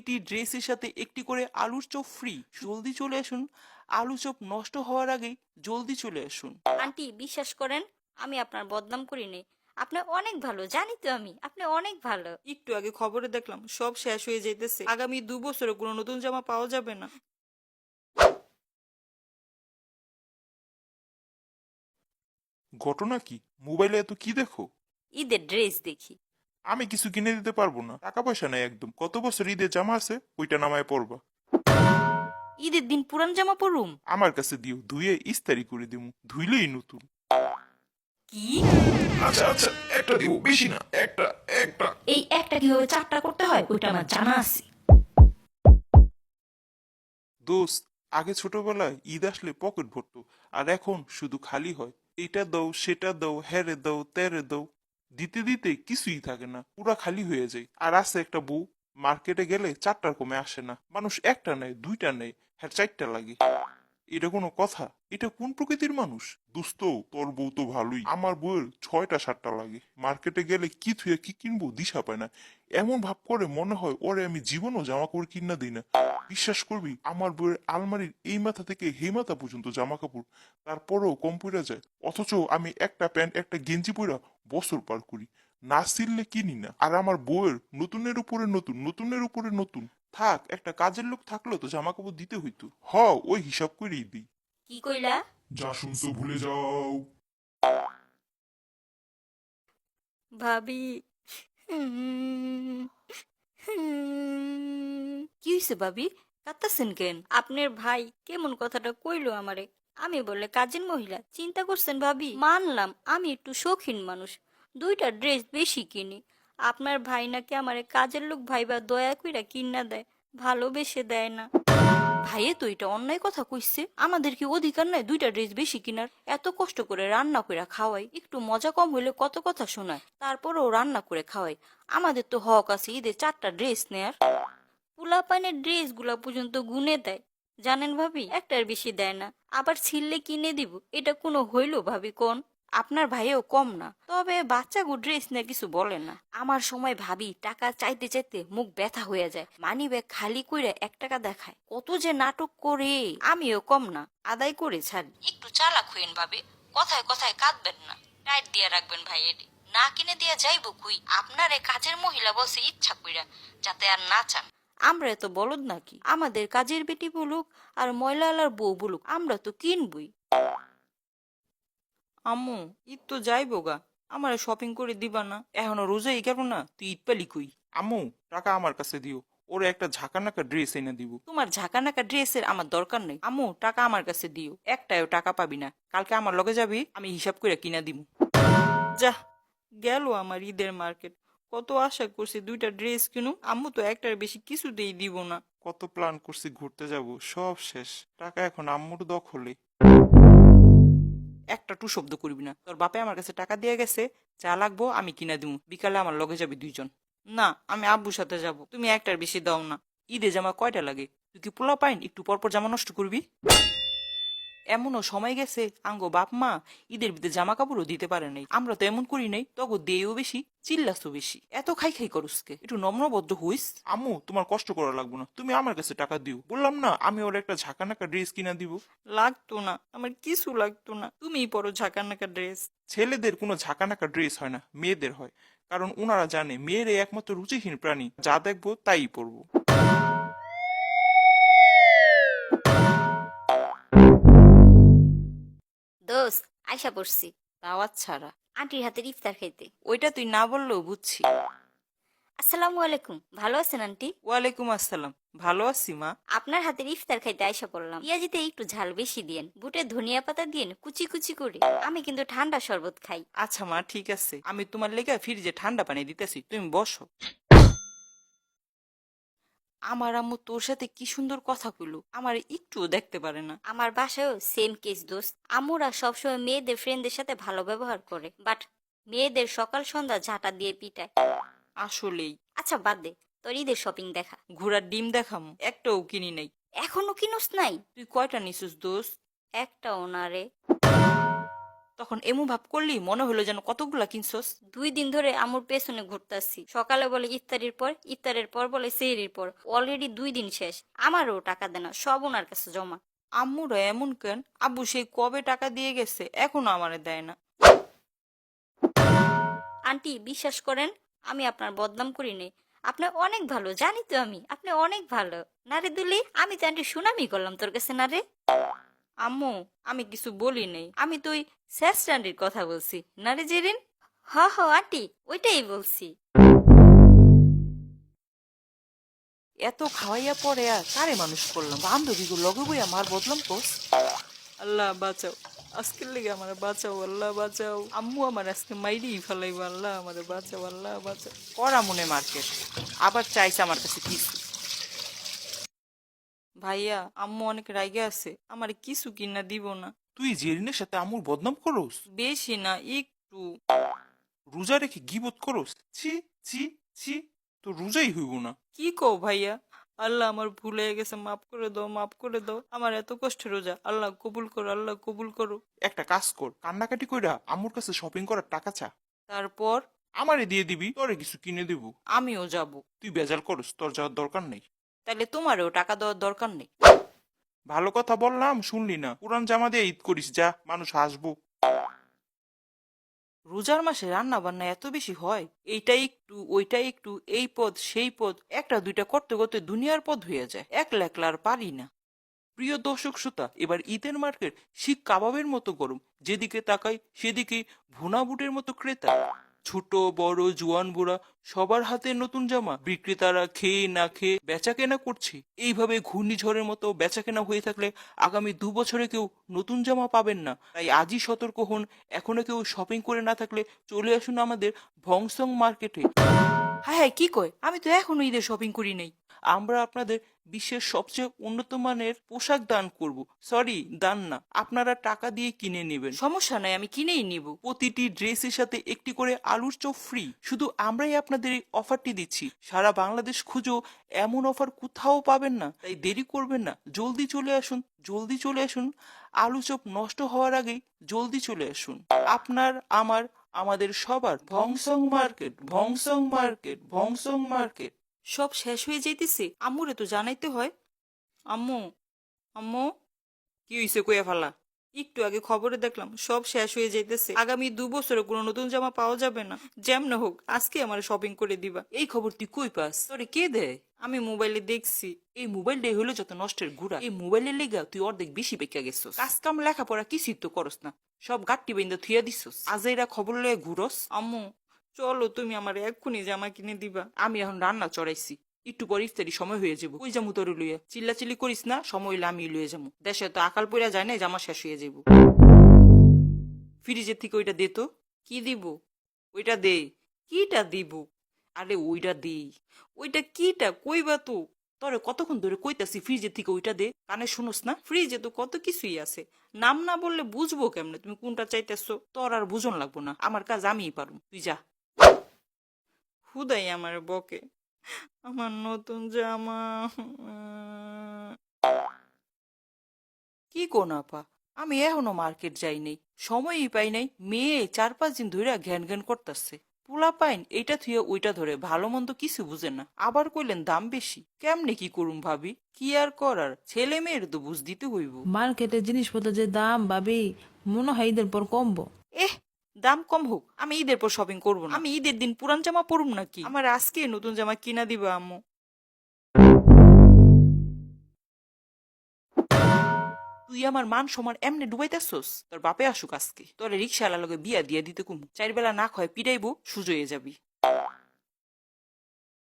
প্রতিটি ড্রেসের সাথে একটি করে আলুর চপ ফ্রি। জলদি চলে আসুন, আলু চপ নষ্ট হওয়ার আগেই জলদি চলে আসুন। আন্টি বিশ্বাস করেন, আমি আপনার বদনাম করি নাই। আপনি অনেক ভালো, জানি তো আমি আপনি অনেক ভালো। একটু আগে খবরে দেখলাম সব শেষ হয়ে যাইতেছে, আগামী 2 বছরে কোনো নতুন জামা পাওয়া যাবে না। ঘটনা কি? মোবাইলে এত কি দেখো? ঈদের ড্রেস দেখি। আমি কিছু কিনে দিতে পারবো না, টাকা পয়সা নাই একদম। কত বছর ঈদের জামা আছে, ওইটা নামায় পরবা। ঈদের দিন পুরান জামা পরুম? আমার কাছে দিও, ধুয়ে ইস্তারি করে দিমু, ধুইলেই নতুন। কি? আচ্ছা আচ্ছা, একটা দিব, বেশি না, একটা একটা। এই একটা কিভাবে চারটা করতে হয় ওইটা আমার জানা আছে। দোস্ত, আগে ছোটবেলায় ঈদ আসলে পকেট ভরতো, আর এখন শুধু খালি হয়। এটা দাও, সেটা দাও, হ্যারে দাও, ত্যারে দাও, দিতে দিতে কিছুই থাকে না, পুরা খালি হয়ে যায়। আর আছে একটা বউ, মার্কেটে গেলে 4টার কমে আসে না। মানুষ একটা নেয়, 2টা নেয়, হ্যাঁ 4টা লাগে। এটা কোনো কথা? এটা কোন প্রকৃতির মানুষ? দোস্ত, তোর বউ তো ভালোই, আমার বউয়ের 6টা 7টা লাগে। মার্কেটে গেলে কি থুয়ে কি কিনবো দিশা পায় না। এমন ভাব করে মনে হয় ওরে আমি জীবনও জামা কাপড় কিনা দিই না। বিশ্বাস করবি, আমার বউয়ের আলমারির এই মাথা থেকে সেই মাথা পর্যন্ত জামা কাপড়, তারপরেও কম পড়ে যায়। অথচ আমি একটা প্যান্ট একটা গেঞ্জি পরা বছর পার করি, না ছিললে কিনি না। আর আমার বউয়ের নতুনের উপরে নতুন, নতুনের উপরে নতুন। থাক, একটা কাজের লোক থাকলেও তো জামা কাপড় দিতে হইতো। ওই হিসাব করেই দিই। কি কইলা? যা শুনছো ভুলে যাও। ভাবি। হুম, কি হয়েছে ভাবি? কাঁদতাছেন কেন? আপনার ভাই কেমন কথাটা কইলো আমারে। আমি বললে কাজের মহিলা চিন্তা করছেন ভাবি? মানলাম আমি একটু শৌখিন মানুষ, দুইটা ড্রেস বেশি কিনি। আপনার ভাই নাকি আমারে কাজের লোক ভাইবা দয়া কইরা কিনা দেয়, ভালোবেসে দেয় না। ভাইয়ে তো এটা অন্যায় কথা কইছে। আমাদের কি অধিকার নাই দুইটা ড্রেস বেশি কিনার? এত কষ্ট করে রান্না করে খাওয়াই, একটু মজা কম হইলে কত কথা শোনায়, তারপরেও রান্না করে খাওয়াই। আমাদের তো হক আছে ঈদে চারটা ড্রেস নেয়ার। পোলাপানের ড্রেস গুলা পর্যন্ত গুনে দেয়, জানেন ভাবি? একটার বেশি দেয় না। আবার ছিললে কিনে দিব, এটা কোনো হইল ভাবি কোন? আপনার ভাইও কম না, তবে বাচ্চাগো ড্রেস নিয়ে কিছু বলে না। আমার সময় ভাবি টাকা চাইতে চাইতে মুখ ব্যথা হয়ে যায়, মানি ব্যাগ খালি কইরা 1 টাকা দেখায়, কত যে নাটক করে। আমিও কম না, আদায় করে ছাড়ি। একটু চালাক হইন ভাবি, কথায় কথায় কাঁদবেন না, টাইট দিয়া রাখবেন ভাইয়ের। না কিনে দিয়া যাইবো কুই? আপনারে কাজের মহিলা বসে ইচ্ছা কইরা, যাতে আর না চান। আমরা এত বলদ নাকি? আমাদের কাজের বেটি বলুক আর ময়লালার বউ বলুক, আমরা তো কিনবই। আম্মু, ঈদ তো যাইবো গা, আমার শপিং করে দিবা না? এখনো রোজাই গেল না, তুই ঈদ পালি কই? আম্মু, টাকা আমার কাছে দিও, ওরে একটা ঝাঁকানাকা ড্রেস এনে দিব। তোমার ঝাঁকানাকা ড্রেসের আমার দরকার নেই আম্মু, টাকা আমার কাছে দিও। একটাও টাকা পাবি না, কালকে আমার লগে যাবি, আমি হিসাব করে কিনা দিব। যা, গেল আমার ঈদের মার্কেট। কত আশা করছি দুইটা ড্রেস কিনুম, আম্মু তো একটার বেশি কিছুতেই দিব না। কত প্ল্যান করছি ঘুরতে যাব, সব শেষ। টাকা এখন আম্মুর দখলে। একটা টু শব্দ করবি না, তোর বাপে আমার কাছে টাকা দিয়ে গেছে, যা লাগবো আমি কিনা দিব। বিকালে আমার লগে যাবি 2 জন। না, আমি আব্বুর সাথে যাব, তুমি একটার বেশি দাও না। ঈদে জামা কয়টা লাগে? তুই কি পোলা পাইন একটু পরপর জামা নষ্ট করবি? এমনও সময় গেছে আঙ্গো বাপ মা ঈদের ভিতরে জামা কাপড়ও দিতে পারে নাই। আমরা তো এমন করি নাই, তগো দেও বেশি, চিল্লাসও বেশি। এত খাই খাই করুসকে, একটু নম্রবদ্ধ হইস। আম্মু, তোমার কষ্ট করা লাগবো না, তুমি আমার কাছে টাকা দিও। বললাম না, আমি ওর একটা ঝাঁকানাকা ড্রেস কিনা দিব। লাগতো না, আমার কিছু লাগতো না, তুমিই পরো ঝাঁকানাকা ড্রেস। ছেলেদের কোনো ঝাঁকানাকা ড্রেস হয় না, মেয়েদের হয়। কারণ ওনারা জানে মেয়েরে একমাত্র রুচিহীন প্রাণী, যা দেখবো তাই পরবো। দোস্ত, আয়সা পড়ছি দাওয়াত ছাড়া? আন্টির হাতের ইফতার খাইতে। ওইটা তুই না বললেও বুঝছি। আসসালামু আলাইকুম, ভালো আছেন আন্টি? ওয়ালাইকুম আসসালাম, ভালো আছি মা। আপনার হাতের ইফতার খাইতে আয়সা পড়লাম। পেঁয়াজিতে একটু ঝাল বেশি দিয়েন, বুটে ধনিয়া পাতা দিয়েন কুচি কুচি করে। আমি কিন্তু ঠান্ডা শরবত খাই। আচ্ছা মা, ঠিক আছে, আমি তোমার লেগে ফ্রিজে ঠান্ডা পানি দিতেছি, তুমি বসো। আমার আম্মু তোর সাথে কি সুন্দর কথা কইলো, আমার একটুও দেখতে পারে না। আমার বাসায়ও সেম কেস দোস্ত। আম্মুরা সবসময় মেয়েদের ফ্রেন্ডদের সাথে ভালো ব্যবহার করে, বাট মেয়েদের সকাল সন্ধ্যা ঝাঁটা দিয়ে পিটায়। আসলেই। আচ্ছা বাদ দে, তোর ঈদের শপিং দেখা। ঘোড়ার ডিম দেখাম, একটাও কিনি নাই। এখনো কিনোস নাই? তুই কয়টা নিছিস দোস্ত? একটা ওনারে। তখন এমু ভাব করলি মনে হলো যেন কতগুলা কিনছস। 2 দিন ধরে আমুর পেছনে ঘুরতাছি। সকালে বলে ইফতারির পর, ইফতারের পর বলে সেহরির পর। অলরেডি 2 দিন শেষ। আমারও টাকা দেনা, সব ওনার কাছে জমা। আম্মুরা এমন কেন? আব্বু সেই কবে টাকা দিয়ে গেছে, এখনো আমারে দেয় না। আন্টি বিশ্বাস করেন, আমি আপনার বদনাম করি নাই। আপনি অনেক ভালো, জানি তো আমি আপনি অনেক ভালো। না রে দুলি, আমি তো আন্টি সুনামি করলাম তোর কাছে না রে। আম্মু, আমি কিছু বলি নাই, আমি তো ওই স্যাস্টান্ডির কথা বলছি না রে জেরিন। হ হ আন্টি, ওইটাই বলছি। এত খাওয়াইয়া পরে আর কারে মানুষ করলাম, বান্ধবীগুলো লগে বই আমার বদলাম কোস। আল্লাহ বাঁচাও, আজকের লেগে আমার বাঁচাও, আল্লাহ বাঁচাও। আম্মু আমার আজকে মাইরি ফেলাইব, আল্লাহ আমার বাঁচাও, আল্লাহ বাঁচাও। করা মনে মার্কেট আবার চাইছে আমার কাছে কিছু। ভাইয়া, আম্মু অনেক রাইগে আছে, আমার কিছু কিনা দিব না। তুই জেরিনের সাথে আমুর বদনাম করস? বেশি না, একটু। রোজা রেখে গিবত করস? ছি ছি ছি, তো রোজাই হইব না। কি কও ভাইয়া? আল্লাহ আমার ভুল হয়ে গেছে, মাফ করে দাও, মাফ করে দাও। আমার এত কষ্ট রোজা, আল্লাহ কবুল করো, আল্লাহ কবুল করো। একটা কাজ কর, কান্নাকাটি কইরা আমুর কাছে শপিং করার টাকা চা, তারপর আমারে দিয়ে দিবি, তোরে কিছু কিনে দেব। আমিও যাব। তুই বেজাল করস, তোর যাওয়ার দরকার নেই। তাহলে তোমারও টাকা দেওয়ার দরকার নেই। ভালো কথা বললাম, শুনলি না? পুরান জামা দিয়ে ঈদ করিস, যা, মানুষ হাসবো। রোজার মাসে রান্না বান্না এত বেশি হয়, এইটা একটু ওইটা একটু, এই পদ সেই পদ, একটা দুইটা করতে করতে দুনিয়ার পদ হয়ে যায়, একলা একলা আর পারি না। প্রিয় দর্শক শ্রোতা, এবার ঈদের মার্কেট শিক কাবাবের মতো গরম, যেদিকে তাকাই সেদিকেই ভুনা বুটের মতো ক্রেতা। ছোট বড় জোয়ান বুড়া সবার হাতে নতুন জামা, বিক্রেতারা খেয়ে না খেয়ে বেচা কেনা করছে। এইভাবে ঘূর্ণিঝড়ের মতো বেচা কেনা হয়ে থাকলে আগামী 2 বছরে কেউ নতুন জামা পাবেন না। তাই আজই সতর্ক হন, এখনো কেউ শপিং করে না থাকলে চলে আসুন আমাদের ভংসং মার্কেটে। হ্যাঁ হ্যাঁ, কি কয়, আমি তো এখনো ঈদের শপিং করি নাই। আমরা আপনাদের বিশ্বের সবচেয়ে উন্নত মানের পোশাক দান করব। সরি, দান না, আপনারা টাকা দিয়ে কিনে নেবেন। সমস্যা নাই, আমি কিনেই নিব। প্রতিটি ড্রেসের সাথে একটি করে আলুর চপ ফ্রি। শুধু আমরাই আপনাদের এই অফারটি দিচ্ছি, সারা বাংলাদেশ খুঁজো এমন অফার কোথাও পাবেন না। তাই দেরি করবেন না, জলদি চলে আসুন, জলদি চলে আসুন। আলু চপ নষ্ট হওয়ার আগেই জলদি চলে আসুন। আপনার, আমার, আমাদের সবার ভংসং মার্কেট, ভংসং মার্কেট, ভংসং মার্কেট। সব শেষ হয়ে যাইতেছে, আম্মুরে তো জানাইতে হয়। আম্মু, আম্মু, কি হইছে কইয়া ফালা? একটু আগে খবরে দেখলাম সব শেষ হয়ে যাইতেছে, আগামী 2 বছরে কোনো নতুন জামা পাওয়া যাবে না। যেমন হোক আজকে আমার শপিং করে দিবা। এই খবর তুই কই পাস? তোরে কে দেয়? আমি মোবাইলে দেখছি। এই মোবাইলটাই হলো যত নষ্টের গুড়া। এই মোবাইলের লেগা তুই অর্ধেক বেশি বেঁকা গেছস। কাজ কাম লেখাপড়া কিছুই তো করস না, সব গাট্টি বেন্দা থুইয়া দিছস। আজ এরা খবর লয়ে ঘুরস। আম্মু, চলো, তুমি আমার এক্ষুনি জামা কিনে দিবা। আমি এখন রান্না চড়াইছি, একটু পর ইফতারি সময় হয়ে যাবো। ওই যামু তোর লইয়া, চিল্লাচিল্লি করিস না, সময় হইলে আমি লইয়া যাবো। দেশে তো আকাল পইরা যায় না, জামা শেষ হয়ে যাবো। ফ্রিজের থেকে ওইটা দে তো। কি দিব? ওইটা দে। কিটা দিব? আরে ওইটা দে। ওইটা কিটা কইবা তো? তোরে কতক্ষণ ধরে কইতাছি ফ্রিজের থেকে ওইটা দে, কানে শুনোস না? ফ্রিজে তো কত কিছুই আছে, নাম না বললে বুঝবো কেমনে তুমি কোনটা চাইতেছো? তোর আর বুঝন লাগবো না, আমার কাজ আমিই পারুম, তুই যা। হুদাই আমার বকে, আমার নতুন জামা। কি কোন আপা, আমি এখনো মার্কেট যাই নাই, সময়ই পাই নাই। মেয়ে 4-5 দিন ধরে ঘ্যান ঘ্যান করতেছে। পোলা পাইন এইটা থুয়ে ওইটা ধরে, ভালো মন্দ কিছু বুঝে না। আবার কইলেন দাম বেশি, কেমনে কি করুম ভাবি? কি আর করার, ছেলে মেয়ের তো বুঝ দিতে হইব। মার্কেটের জিনিসপত্রের যে দাম ভাবি, মনে হয় ঈদের পর কমবো। এহ, দাম কম হোক, আমি ঈদের পর শপিং করবো না। আমি ঈদের দিন পুরান জামা পরুম নাকি? আমার আজকে নতুন জামা কিনা দিবা আম্মু। তুই আমার মান সমান এমনি ডুবাইতেছস? তোর বাপে আসুক আজকে, তোর রিক্সাওয়ালা লগে বিয়া দিয়া দিতে কুম, 4 বেলা না খয় পিটাইবো, সুজয়ে যাবি।